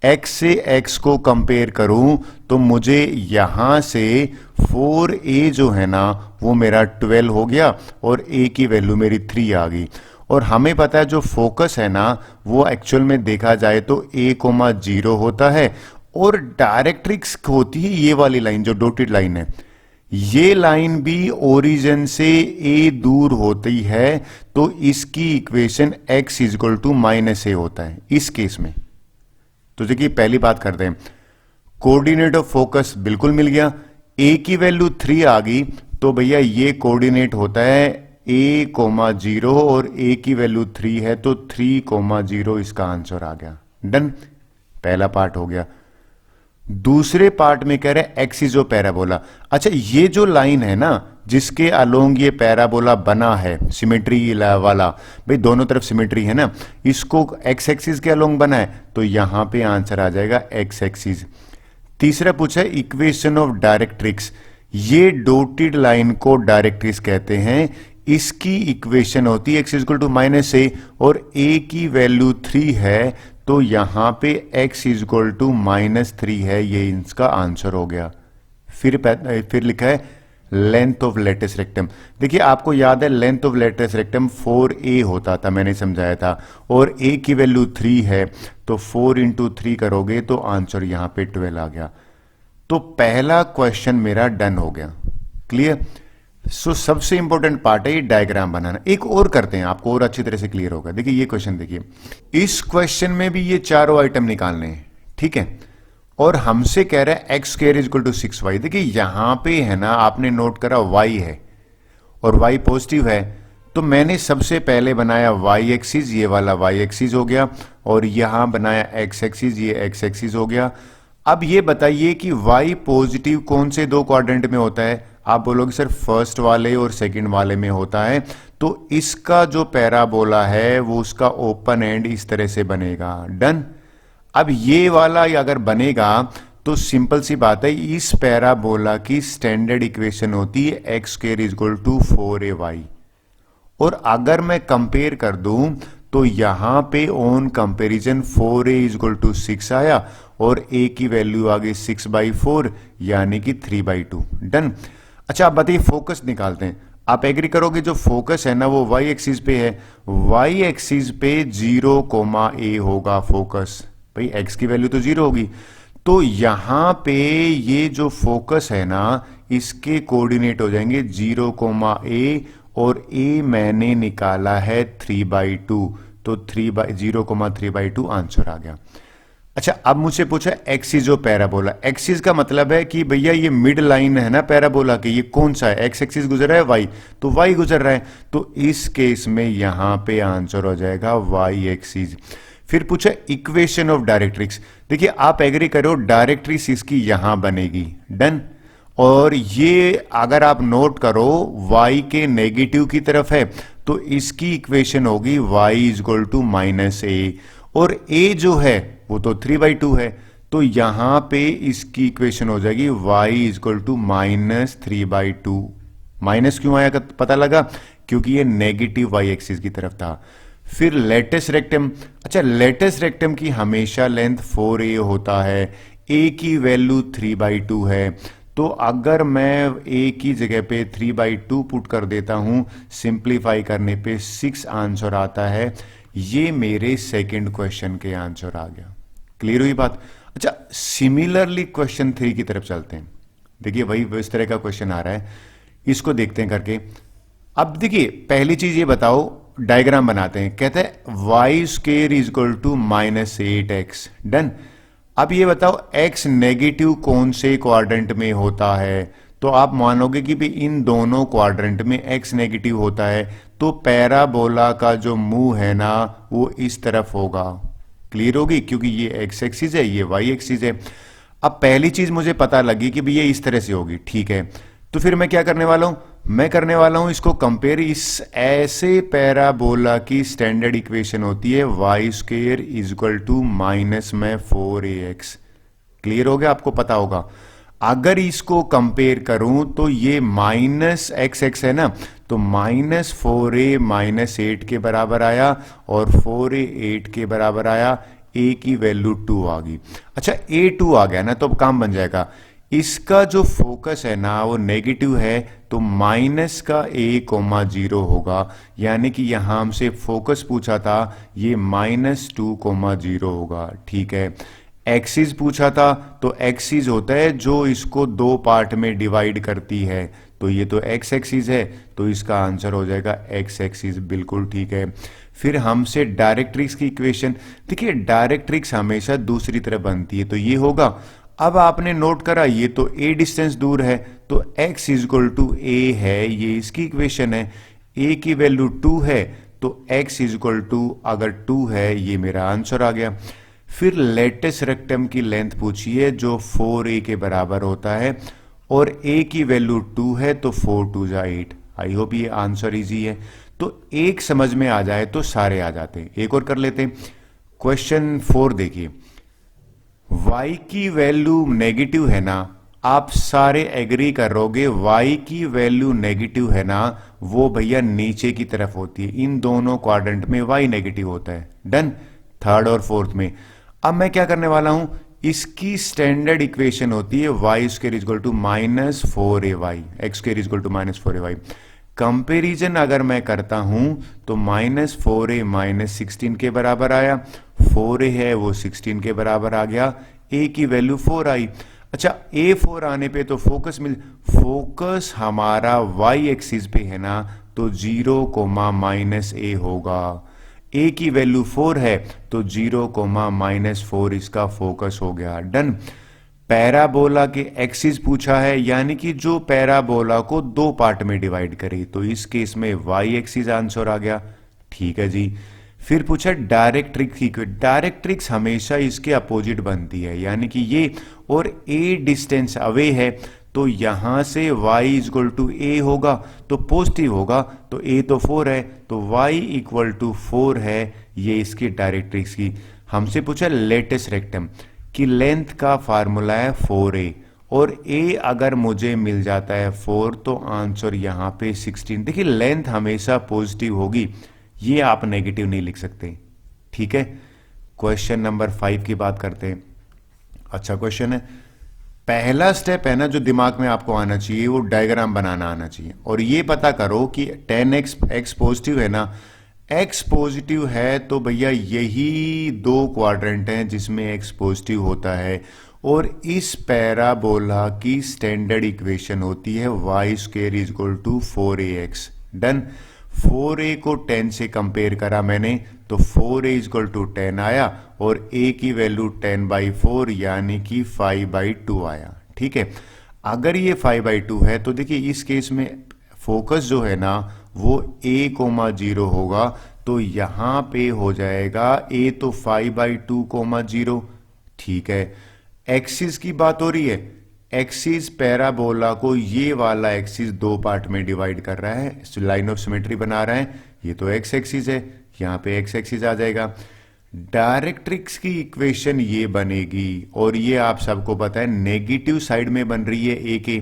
Speaker 1: x से x को कंपेयर करूं तो मुझे यहां से 4a जो है ना वो मेरा 12 हो गया और a की वैल्यू मेरी 3 आ गई। और हमें पता है जो फोकस है ना वो एक्चुअल में देखा जाए तो a,0 होता है, और डायरेक्ट्रिक्स होती है ये वाली लाइन जो डॉटेड लाइन है। ये लाइन भी ओरिजिन से a दूर होती है, तो इसकी equation x is equal to -a होता है इस केस में। तो देखिए पहली बात करते हैं, कोऑर्डिनेट ऑफ फोकस बिल्कुल मिल गया, a की वैल्यू 3 आ गई, तो भैया ये कोऑर्डिनेट होता है a,0 और a की वैल्यू 3 है तो 3,0 इसका आंसर आ गया। डन, पहला पार्ट हो गया। दूसरे पार्ट में कह रहे हैं एक्सिस ऑफ पैराबोला। अच्छा, ये जो लाइन है ना जिसके अलोंग ये पैराबोला बना है, सिमेट्री वाला, भाई दोनों तरफ सिमेट्री है ना, इसको एक्स एक्सिस के अलोंग बना है, तो यहां पे आंसर आ जाएगा एक्स एक्सिस। तीसरा पूछा है इक्वेशन ऑफ डायरेक्ट्रिक्स। ये डॉटेड लाइन को डायरेक्ट्रिक्स कहते हैं, इसकी इक्वेशन होती है x इक्वल टू -a और a की वैल्यू 3 है, तो यहां पे x इक्वल टू -3 है, ये इसका आंसर हो गया। फिर लिखा है लेंथ ऑफ लेटेस्ट रेक्टम। देखिए आपको याद है length of latus rectum 4a होता था, मैंने समझाया था, और a की वैल्यू 3 है, तो 4 इंटू 3 करोगे तो आंसर यहां पे 12 आ गया। तो पहला क्वेश्चन मेरा डन हो गया। क्लियर? सो सबसे इंपॉर्टेंट पार्ट है ये डायग्राम बनाना। एक और करते हैं, आपको और अच्छी तरह से क्लियर होगा। देखिए ये क्वेश्चन देखिए, इस क्वेश्चन में भी ये चारों आइटम निकालने हैं, ठीक है, और हमसे कह रहा है x square is equal to 6y। देखिए यहां पे है ना, आपने नोट करा y है और y पॉजिटिव है, तो मैंने सबसे पहले बनाया y एक्सिस, ये वाला y एक्सिस हो गया, और यहां बनाया x एक्सिस, ये x एक्सिस हो गया। अब ये बताइए कि y पॉजिटिव कौन से दो क्वाड्रेंट में होता है? आप बोलोगे सर फर्स्ट वाले और सेकंड वाले में होता है, तो इसका जो पैराबोला है वो उसका ओपन एंड इस तरह से बनेगा। डन। अब ये वाला अगर बनेगा तो सिंपल सी बात है, इस पैराबोला की स्टैंडर्ड इक्वेशन होती है x square is equal to 4ay, और अगर मैं कंपेयर कर दूं तो यहां पे on comparison 4a is equal to 6 आया और a की वैल्यू आ गई 6/4 यानी कि 3/2। डन। अच्छा आप बताइए फोकस निकालते हैं। आप एग्री करोगे जो फोकस है ना वो y एक्सिस पे है, y एक्सिस पे 0,a होगा फोकस, भाई x की वैल्यू तो 0 होगी, तो यहां पे ये जो फोकस है ना इसके कोऑर्डिनेट हो जाएंगे 0,a, और a मैंने निकाला है 3/2, तो 0,3/2 आंसर आ गया। अच्छा अब मुझसे पूछा एक्सिस ऑफ पैराबोला। एक्सिस का मतलब है कि भैया ये मिड लाइन है ना पैराबोला की, ये कौन सा है? एक्स एक्सिस गुजर रहा है y, तो y गुजर रहा है, तो इस केस में यहां पे आंसर हो जाएगा y एक्सिस। फिर पूछा इक्वेशन ऑफ डायरेक्ट्रिक्स। देखिए आप एग्री करो डायरेक्ट्रिक्स इसकी यहां बनेगी। डन। और ये अगर आप नोट करो y के नेगेटिव की तरफ है, तो इसकी इक्वेशन होगी y is equal to -a, और a जो है वो तो 3/2 है, तो यहां पे इसकी इक्वेशन हो जाएगी y is equal to -3/2। Minus क्यों आया पता लगा? क्योंकि ये नेगेटिव y एक्सिस की तरफ था। फिर लेटेस्ट रेक्टम। अच्छा लेटेस्ट रेक्टम की हमेशा लेंथ 4a होता है, a की वैल्यू 3/2 है, तो अगर मैं a की जगह पे 3/2 पुट कर देता हूं, सिंप्लीफाई करने पे 6 आंसर आता है। ये मेरे सेकंड क्वेश्चन के आंसर आ गया। क्लियर हुई बात? अच्छा सिमिलरली क्वेश्चन 3 की तरफ चलते हैं। देखिए वही इस तरह का क्वेश्चन आ रहा है, इसको देखते हैं करके। अब देखिए पहली चीज ये बताओ, डायग्राम बनाते हैं। कहते हैं y square is equal to -8x। Done. अब ये बताओ x नेगेटिव कौन से क्वाड्रेंट में होता है? तो आप मानोगे कि भी इन दोनों क्वाड्रेंट में x नेगेटिव होता है, तो पैराबोला का जो मुंह है ना वो इस तरफ होगा। क्लियर होगी? क्योंकि ये x एक्सिस है, ये y एक्सिस है। अब पहली चीज मुझे पता लगी कि भी ये इस तरह से होगी, ठीक है, तो फिर मैं क्या करने वाला हूं? मैं करने वाला हूं इसको कंपेयर, इस ऐसे पैराबोला की स्टैंडर्ड इक्वेशन होती है y square is equal to -4ax। Clear हो गया? आपको पता होगा। अगर इसको कंपेयर करूं तो ये -xx है ना, तो -4a -8 के बराबर आया और 4a 8 के बराबर आया, a की वैल्यू 2 आ गई। अच्छा a 2 आ गया ना, तो अब काम बन जाएगा। इसका जो फोकस है ना वो नेगेटिव है, तो माइनस का a,0 होगा, यानी कि यहां हमसे फोकस पूछा था, ये -2,0 होगा। ठीक है, एक्सिस पूछा था, तो एक्सिस होता है जो इसको दो पार्ट में डिवाइड करती है, तो ये तो एक्स एक्सिस है, तो इसका आंसर हो जाएगा एक्स एक्सिस। बिल्कुल ठीक है। फिर हमसे डायरेक्ट्रिक्स की इक्वेशन, देखिए डायरेक्ट्रिक्स हमेशा दूसरी तरफ बनती है, तो ये होगा। अब आपने नोट करा ये तो a डिस्टेंस दूर है, तो x इजक्वल टू a है, ये इसकी इक्वेशन है। a की वैल्यू 2 है, तो x इजक्वल टू अगर 2 है, ये मेरा आंसर आ गया। फिर लेटेस्ट रेक्टम की लेंथ पूछिए जो 4a के बराबर होता है, और a की वैल्यू 2 है, तो 4 2 जा 8। आई होप ये आंसर इजी है। तो एक समझ में आ जाए तो सारे आ जाते हैं। एक और कर लेते हैं। क्वेश्चन 4 देखिए, y की वैल्यू नेगेटिव है ना, आप सारे एग्री करोगे, y की वैल्यू नेगेटिव है ना, वो भैया नीचे की तरफ होती है। इन दोनों क्वाड्रेंट में y नेगेटिव होता है। डन, थर्ड और फोर्थ में। अब मैं क्या करने वाला हूं, इसकी स्टैंडर्ड इक्वेशन होती है y square equal to -4ay, x square equal to -4ay। Comparison अगर मैं करता हूं तो -4a -16 के बराबर आया, 4a है वो 16 के बराबर आ गया, a की वैल्यू 4 आई। अच्छा, a4 आने पे तो फोकस हमारा y एक्सिस पे है ना, तो 0, -a होगा। a की वैल्यू 4 है, तो 0, -4 इसका फोकस हो गया। डन। पैराबोला के एक्सिस पूछा है, यानी कि जो पैराबोला को दो पार्ट में डिवाइड करे, तो इस केस में y एक्सिस आंसर आ गया। ठीक है जी। फिर पूछा डायरेक्ट्रिक्स की, डायरेक्ट्रिक्स हमेशा इसके अपोजिट बनती है, यानी कि ये और a डिस्टेंस अवे है, तो यहां से y इक्वल टू a होगा, तो पॉजिटिव होगा, तो a तो 4 है, तो y इक्वल टू 4 है। ये इसकी डायरेक्ट्रिक्स की। हमसे पूछा लेटेस्ट रेक्टम की लेंथ का फार्मूला है 4a, और a अगर मुझे मिल जाता है 4, तो आंसर यहां पे 16। देखिए लेंथ हमेशा पॉजिटिव होगी, ये आप नेगेटिव नहीं लिख सकते। ठीक है। क्वेश्चन नंबर 5 की बात करते हैं। अच्छा क्वेश्चन है। पहला स्टेप है ना जो दिमाग में आपको आना चाहिए, वो डायग्राम बनाना आना चाहिए, और ये पता करो कि 10x x पॉजिटिव है ना, x पॉजिटिव है तो भैया यही दो क्वाड्रेंट हैं जिसमें x पॉजिटिव होता है, और इस पैराबोला की स्टैंडर्ड इक्वेशन होती है y square equal to 4ax। Done. 4a को 10 से कंपेयर करा मैंने, तो 4a इक्वल टू 10 आया, और a की वैल्यू 10/4 यानी कि 5/2 आया। ठीक है। अगर ये 5/2 है, तो देखिए इस केस में फोकस जो है ना वो a,0 होगा, तो यहां पे हो जाएगा a तो 5/2,0। ठीक है। एक्सिस की बात हो रही है, एक्सिस पैराबोला को ये वाला एक्सिस दो पार्ट में डिवाइड कर रहा है, लाइन ऑफ सिमेट्री बना रहा है, ये तो एक्स एक्सिस है, यहां पे एक्स एक्सिस आ जाएगा। डायरेक्ट्रिक्स की इक्वेशन ये बनेगी, और ये आप सबको पता है नेगेटिव साइड में बन रही है a के,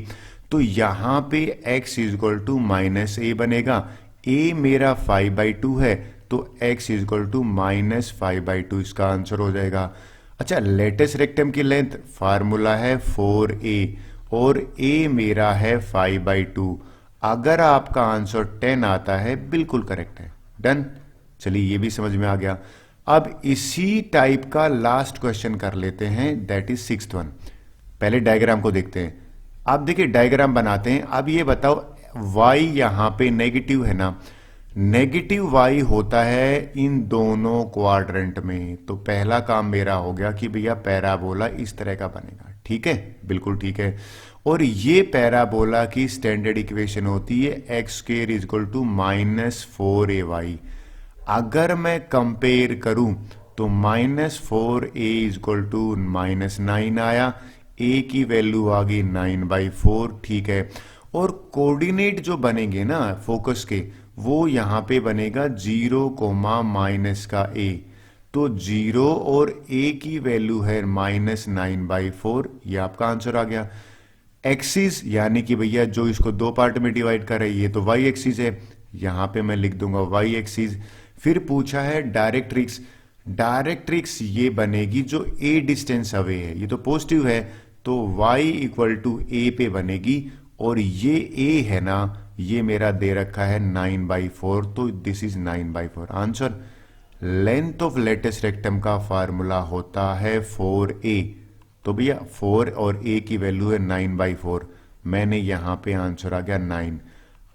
Speaker 1: तो यहां पे x इक्वल टू -a बनेगा। a मेरा 5/2 है, तो x इक्वल टू -5/2 इसका आंसर हो जाएगा। अच्छा, लेटेस्ट रेक्टम की लेंथ फार्मूला है 4a, और a मेरा है 5/2। अगर आपका आंसर 10 आता है, बिल्कुल करेक्ट है। डन। चलिए ये भी समझ में आ गया। अब इसी टाइप का लास्ट क्वेश्चन कर लेते हैं, दैट इज 6th वन। पहले डायग्राम को देखते हैं। अब देखिए डायग्राम बनाते हैं। अब ये बताओ y यहां पे नेगेटिव है ना, नेगेटिव y होता है इन दोनों क्वाड्रेंट में, तो पहला काम मेरा हो गया कि भैया पैराबोला इस तरह का बनेगा। ठीक है, बिल्कुल ठीक है। और ये पैराबोला की स्टैंडर्ड इक्वेशन होती है x square equal to -4ay। अगर मैं कंपेयर करूं तो -4a इक्वल टू -9 आया, a की वैल्यू आ गई 9/4। ठीक है। और कोऑर्डिनेट जो बनेंगे ना फोकस के, वो यहां पे बनेगा 0, माइनस का a, तो 0 और a की वैल्यू है -9/4। ये आपका आंसर आ गया। एक्सिस यानी कि भैया जो इसको दो पार्ट में डिवाइड कर रही है, ये तो y एक्सिस है, यहां पे मैं लिख दूंगा y एक्सिस। फिर पूछा है डायरेक्ट्रिक्स, डायरेक्ट्रिक्स ये बनेगी जो a डिस्टेंस अवे है, ये तो पॉजिटिव है, तो y इक्वल टू ए पे बनेगी, और ये a है ना, ये मेरा दे रखा है 9/4, तो this is 9/4 answer. Length of latus rectum का फार्मूला होता है 4a, तो भैया 4 और a की वैल्यू है 9/4, मैंने यहां पे आंसर आ गया 9।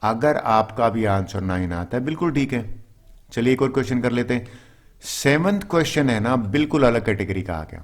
Speaker 1: अगर आपका भी आंसर 9 आता है बिल्कुल ठीक है। चलिए एक और क्वेश्चन कर लेते हैं। 7th क्वेश्चन है ना, बिल्कुल अलग कैटेगरी का आ गया।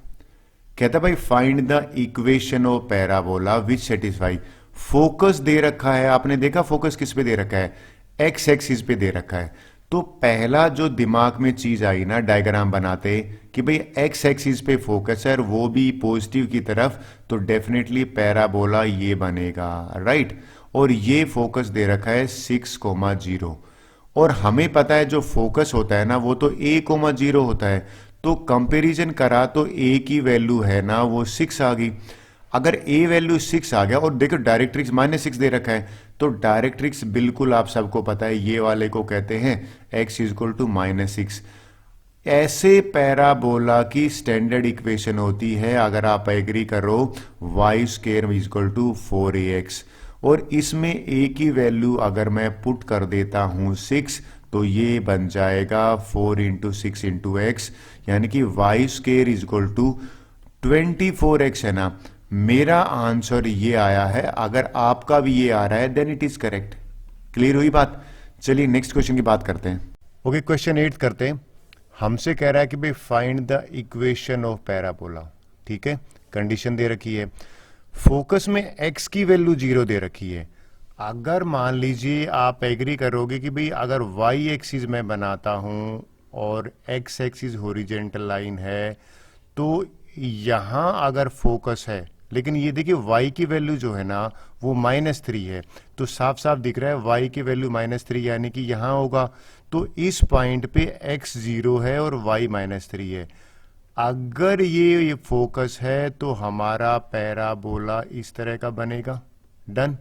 Speaker 1: कहता भाई find the equation of parabola which satisfy. Focus दे रखा है, आपने देखा फोकस किस पे दे रखा है, एक्स एक्सिस पे दे रखा है। तो पहला जो दिमाग में चीज आई ना डायग्राम बनाते कि भाई एक्स एक्सिस पे फोकस है और वो भी पॉजिटिव की तरफ, तो डेफिनेटली पैराबोला ये बनेगा, राइट। और ये फोकस दे रखा है 6,0, और हमें पता है जो फोकस होता है ना वो तो a,0 होता है। तो कंपैरिजन करा तो a की वैल्यू है ना वो 6 आ गई। अगर a वैल्यू 6 आ गया, और देखो डायरेक्ट्रिक्स -6 दे रखा है, तो डायरेक्ट्रिक्स बिल्कुल आप सबको पता है ये वाले को कहते हैं x इक्वल टू -6। ऐसे पैराबोला की स्टैंडर्ड इक्वेशन होती है, अगर आप एग्री करो, Y square equal to 4ax, और इसमें a की वैल्यू अगर मैं पुट कर देता हूं 6, तो ये बन जाएगा 4 इंटू 6 इंटू एक्स, यानी कि Y square equal to 24x है ना। मेरा आंसर ये आया है, अगर आपका भी ये आ रहा है then it is correct. Clear हुई बात। चलिए नेक्स्ट क्वेश्चन की बात करते हैं। ओके, क्वेश्चन 8 करते हैं। हमसे कह रहा है कि भाई find the equation of parabola, ठीक है। कंडीशन दे रखी है, फोकस में x की वैल्यू 0 दे रखी है। अगर मान लीजिए आप एग्री करोगे कि भाई अगर y एक्सिस में बनाता हूं और x एक्सिस हॉरिजॉन्टल लाइन है, तो यहां अगर फोकस है, लेकिन ये देखिए y की वैल्यू जो है ना वो -3 है, तो साफ साफ दिख रहा है y की वैल्यू -3 यानी कि यहां होगा। तो इस पॉइंट पे x 0 है और y -3 है। अगर ये फोकस है तो हमारा पैराबोला इस तरह का बनेगा। डन।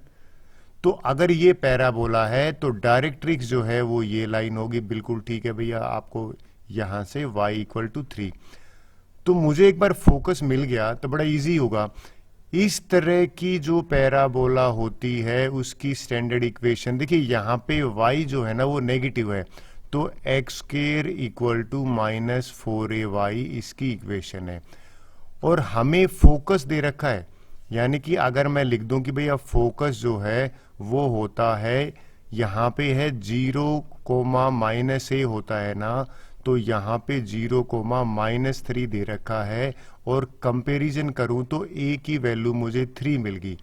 Speaker 1: तो अगर ये पैराबोला है तो डायरेक्ट्रिक्स जो है वो ये लाइन होगी। बिल्कुल ठीक है भैया, आपको यहां से y इक्वल टू 3। तो मुझे एक बार फोकस मिल गया तो बड़ा इजी होगा। इस तरह की जो पैराबोला होती है उसकी स्टैंडर्ड इक्वेशन देखिए, यहां पे y जो है ना वो नेगेटिव है, तो x square equal to -4ay इसकी इक्वेशन है। और हमें फोकस दे रखा है, यानी कि अगर मैं लिख दूं कि भैया फोकस जो है वो होता है, यहां पे है 0, -a होता है ना, तो यहां पे 0, -3 दे रखा है। और कंपैरिजन करूं तो a की वैल्यू मुझे 3 मिल गई।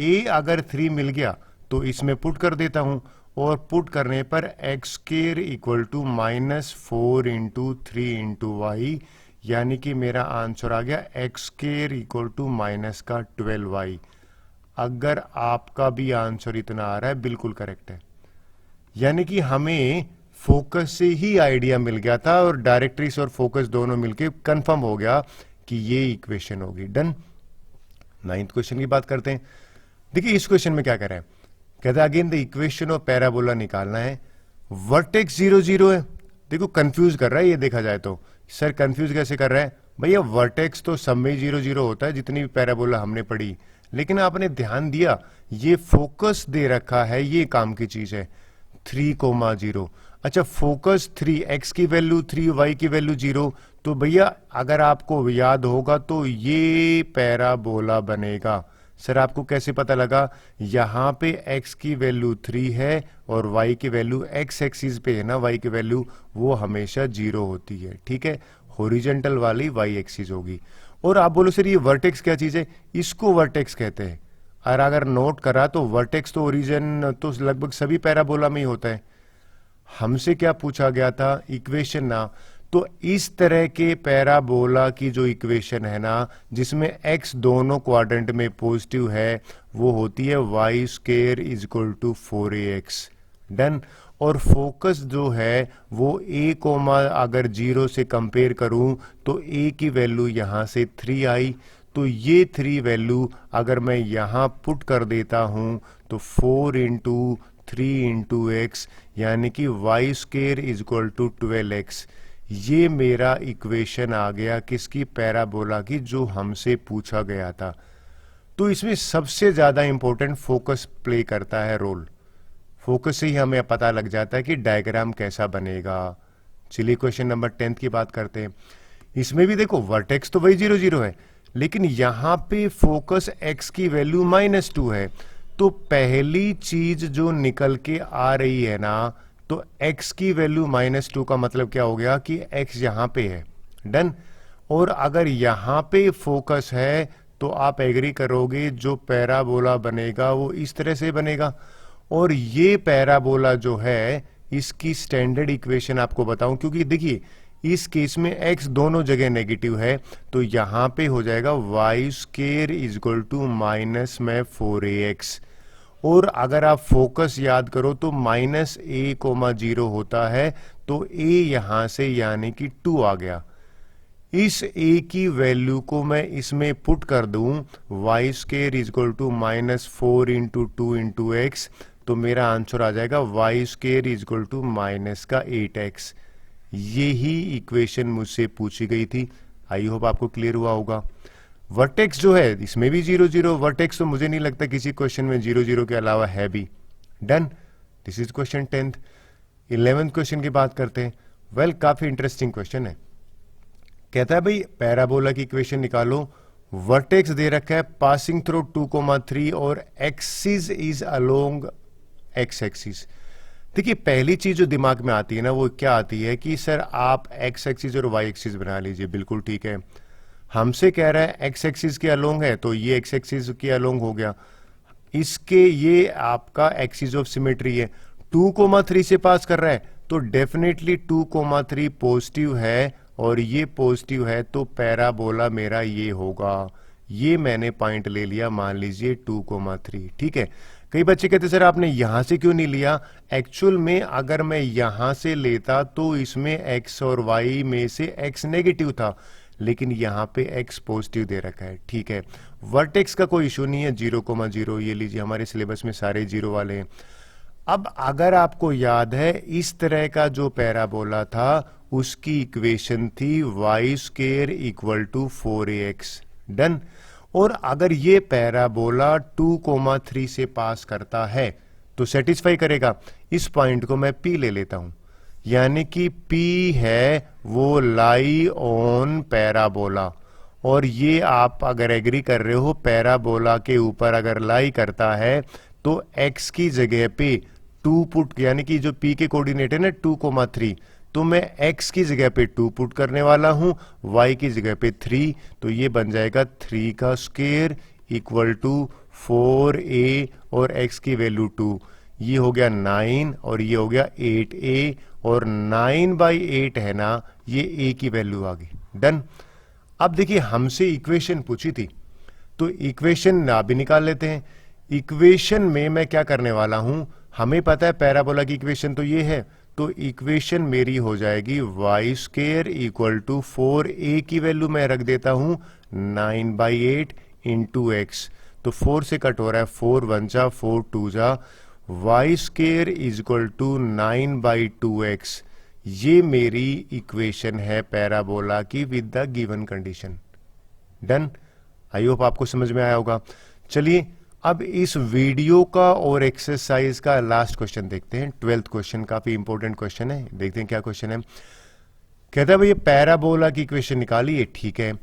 Speaker 1: a अगर 3 मिल गया तो इसमें पुट कर देता हूं, और पुट करने पर x square equal to -4 into 3 into y, यानी कि मेरा आंसर आ गया x square equal to -12y। अगर आपका भी आंसर इतना आ रहा है बिल्कुल करेक्ट है। यानी कि हमें फोकस से ही आइडिया मिल गया था और डायरेक्ट्रिक्स और फोकस दोनों मिलके कंफर्म हो गया कि ये इक्वेशन होगी। डन। 9th क्वेश्चन की बात करते हैं। देखिए इस क्वेश्चन में क्या कर रहे हैं, कहता है again the equation of parabola निकालना है। वर्टेक्स 0 0 है। देखो कंफ्यूज कर रहा है ये, देखा जाए तो सर कंफ्यूज कैसे कर रहा है भैया, वर्टेक्स तो सब में 0 0 होता है जितनी भी पैराबोला हमने पढ़ी, लेकिन आपने ध्यान दिया ये फोकस दे रखा है, ये काम की चीज है 3,0। अच्छा फोकस 3, x की वैल्यू 3, y की वैल्यू 0, तो भैया अगर आपको याद होगा तो ये पैराबोला बनेगा। सर आपको कैसे पता लगा, यहां पे x की वैल्यू 3 है और y की वैल्यू x एक्सिस पे है ना, y की वैल्यू वो हमेशा 0 होती है, ठीक है। हॉरिजॉन्टल वाली y एक्सिस होगी। और आप बोलो सर ये वर्टेक्स क्या चीज है, इसको वर्टेक्स कहते हैं। और अगर नोट करा तो वर्टेक्स तो ओरिजिन तो लगभग सभी पैराबोला में ही होता है। हमसे क्या पूछा गया था, इक्वेशन ना, तो इस तरह के पैराबोला की जो इक्वेशन है ना जिसमें x दोनों क्वाड्रेंट में पॉजिटिव है, वो होती है y square is equal to 4ax। Done. और फोकस जो है वो a कोमा अगर 0 से कंपेयर करूं तो a की वैल्यू यहां से 3 आई, तो ये 3 वैल्यू अगर मैं यहां पुट कर देता हूं तो 4 इंटू 3 इंटू एक्स, यानी कि y square is equal to 12x। ये मेरा इक्वेशन आ गया किसकी, पैराबोला की, जो हमसे पूछा गया था। तो इसमें सबसे ज्यादा इंपॉर्टेंट फोकस प्ले करता है रोल। फोकस से ही हमें पता लग जाता है कि डायग्राम कैसा बनेगा। चलिए क्वेश्चन नंबर 10 की बात करते हैं। इसमें भी देखो वर्टेक्स तो वही 0 0 है, लेकिन यहां पे फोकस x की वैल्यू -2 है। तो पहली चीज जो निकल के आ रही है ना, तो x की वैल्यू -2 का मतलब क्या हो गया कि x यहां पे है। डन। और अगर यहां पे फोकस है तो आप एग्री करोगे जो पैराबोला बनेगा वो इस तरह से बनेगा। और ये पैराबोला जो है इसकी स्टैंडर्ड इक्वेशन आपको बताऊं, क्योंकि देखिए इस केस में x दोनों जगह नेगेटिव है, तो यहां पे हो जाएगा y square is equal to minus में 4ax। और अगर आप फोकस याद करो तो -a,0 होता है, तो a यहां से यानी कि 2 आ गया। इस a की वैल्यू को मैं इसमें पुट कर दूं, y square is equal to -4 into 2 into x, तो मेरा आंसर आ जाएगा y square is equal to -8x। यही इक्वेशन मुझसे पूछी गई थी। आई होप आपको क्लियर हुआ होगा। वर्टेक्स जो है इसमें भी 0 0, वर्टेक्स तो मुझे नहीं लगता किसी क्वेश्चन में 0 0 के अलावा है भी। Done. This is question 10th। 11th question की बात करते हैं। वेल काफी इंटरेस्टिंग क्वेश्चन है। कहता है भाई पैराबोला की इक्वेशन निकालो, वर्टेक्स दे रखा है पासिंग थ्रू 2,3 और axis is along x axis. देखिए पहली चीज जो दिमाग में आती है ना वो क्या आती है कि सर आप एक्स एक्सिस और वाई एक्सिस बना लीजिए। बिल्कुल ठीक है, हमसे कह रहा है एक्स एक्सिस के अलोंग है तो ये एक्स एक्सिस के अलोंग हो गया। इसके ये आपका एक्सिस ऑफ सिमेट्री है, 2,3 से पास कर रहा है तो डेफिनेटली 2,3 पॉजिटिव है और ये पॉजिटिव है, तो पैराबोला मेरा ये होगा। ये मैंने पॉइंट ले लिया, मान लीजिए 2,3। ठीक है। कई बच्चे कहते सर आपने यहां से क्यों नहीं लिया। एक्चुअल में अगर मैं यहां से लेता तो इसमें x और y में से x नेगेटिव था, लेकिन यहां पे x पॉजिटिव दे रखा है। ठीक है। वर्टेक्स का कोई इशू नहीं है, 0,0 ये लीजिए, हमारे सिलेबस में सारे 0 वाले हैं। अब अगर आपको याद है इस तरह का जो पैराबोला था उसकी इक्वेशन थी y square equal to 4ax। Done. और अगर ये पैराबोला 2,3 से पास करता है तो सेटिस्फाई करेगा। इस पॉइंट को मैं P ले लेता हूं, यानी कि P है वो लाई ऑन पैराबोला। और ये आप अगर एग्री कर रहे हो पैराबोला के ऊपर अगर लाई करता है तो x की जगह पे 2 पुट, यानी कि जो P के कोऑर्डिनेट है ना 2,3, तो मैं x की जगह पे 2 पुट करने वाला हूं, y की जगह पे 3, तो ये बन जाएगा 3 का स्क्वायर इक्वल टू 4a और x की वैल्यू 2, ये हो गया 9 और ये हो गया 8a, और 9/8 है ना, ये a की वैल्यू आ गई। डन। अब देखिए हमसे इक्वेशन पूछी थी तो इक्वेशन ना भी निकाल लेते हैं। इक्वेशन में मैं क्या करने वाला हूं, हमें पता है पैराबोला की इक्वेशन तो ये है, तो इक्वेशन मेरी हो जाएगी y square equal to 4a की वैल्यू मैं रख देता हूं 9/8 इंटू एक्स, तो 4 से कट हो रहा है, 4 1 जा 4 2 जा, y square is equal to 9/2x। ये मेरी इक्वेशन है पैराबोला की with the given condition. Done. I hope आपको समझ में आया होगा। चलिए अब इस वीडियो का और एक्सरसाइज का लास्ट क्वेश्चन देखते हैं। 12th क्वेश्चन काफी इंपॉर्टेंट क्वेश्चन है, देखते हैं क्या क्वेश्चन है। कहता है भाई पैराबोला की इक्वेशन निकालिए। ठीक है।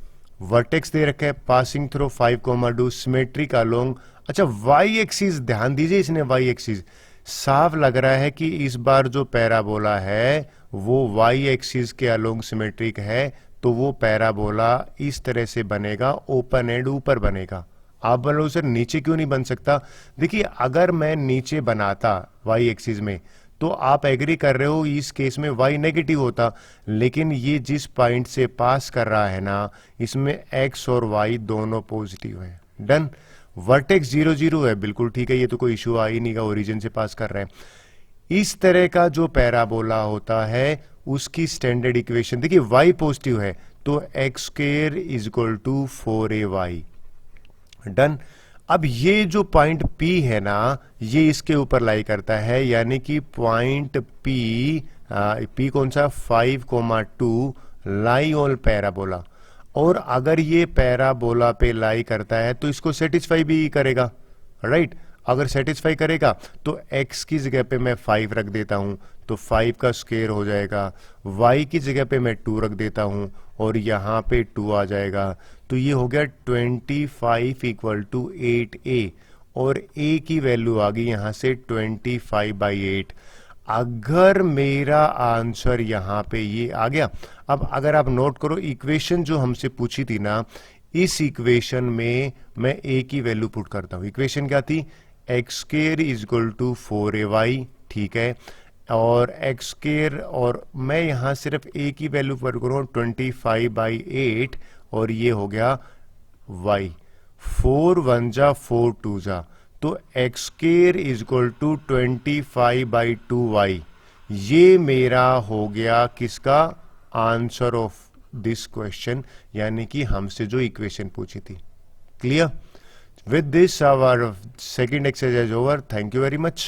Speaker 1: वर्टेक्स दे रखा है पासिंग थ्रू 5,2 सिमेट्रिक अलोंग। अच्छा वाई एक्सिस ध्यान दीजिए, इसने वाई एक्सिस साफ लग रहा है कि इस बार जो पैराबोला है वो वाई एक्सिस के अलोंग सिमेट्रिक है, तो वो पैराबोला इस तरह से बनेगा, ओपन एंड ऊपर बनेगा। आप बोलो सर नीचे क्यों नहीं बन सकता। देखिए अगर मैं नीचे बनाता वाई एक्सिस में तो आप एग्री कर रहे हो इस केस में y नेगेटिव होता, लेकिन ये जिस पॉइंट से पास कर रहा है ना इसमें x और y दोनों पॉजिटिव है। डन। वर्टेक्स 0 0 है, बिल्कुल ठीक है, ये तो कोई इशू आ ही नहीं, ओरिजिन से पास कर रहा है। इस तरह का जो पैराबोला होता है उसकी स्टैंडर्ड इक्वेशन देखिए y पॉजिटिव है तो x square is equal to 4ay। Done. अब ये जो पॉइंट P है ना ये इसके ऊपर लाई करता है, यानी कि पॉइंट P
Speaker 2: पी कौन सा 5,2 लाई ऑन पैराबोला, और अगर ये पैराबोला पे लाई करता है तो इसको सेटिस्फाई भी करेगा, राइट। अगर सेटिस्फाई करेगा तो x की जगह पे मैं 5 रख देता हूं तो 5 का स्क्वायर हो जाएगा, y की जगह पे मैं 2 रख देता हूं और यहां पे 2 आ जाएगा, तो ये हो गया 25 इक्वल टू 8a, और a की वैल्यू आ गई यहां से 25/8। अगर मेरा आंसर यहां पे ये आ गया, अब अगर आप नोट करो इक्वेशन जो हमसे पूछी थी ना, इस इक्वेशन में मैं a की वैल्यू पुट करता हूं। इक्वेशन क्या थी, x square is equal to 4ay, ठीक है, और एक्स स्क्वायर, और मैं यहां सिर्फ a की वैल्यू पुट करूं 25/8, और ये हो गया y, 4 1 जा 4 2 जा, तो x square is equal to 25/2y। ये मेरा हो गया किसका आंसर ऑफ दिस क्वेश्चन, यानी कि हमसे जो इक्वेशन पूछी थी। Clear? With this, our second exercise is over. Thank you very much.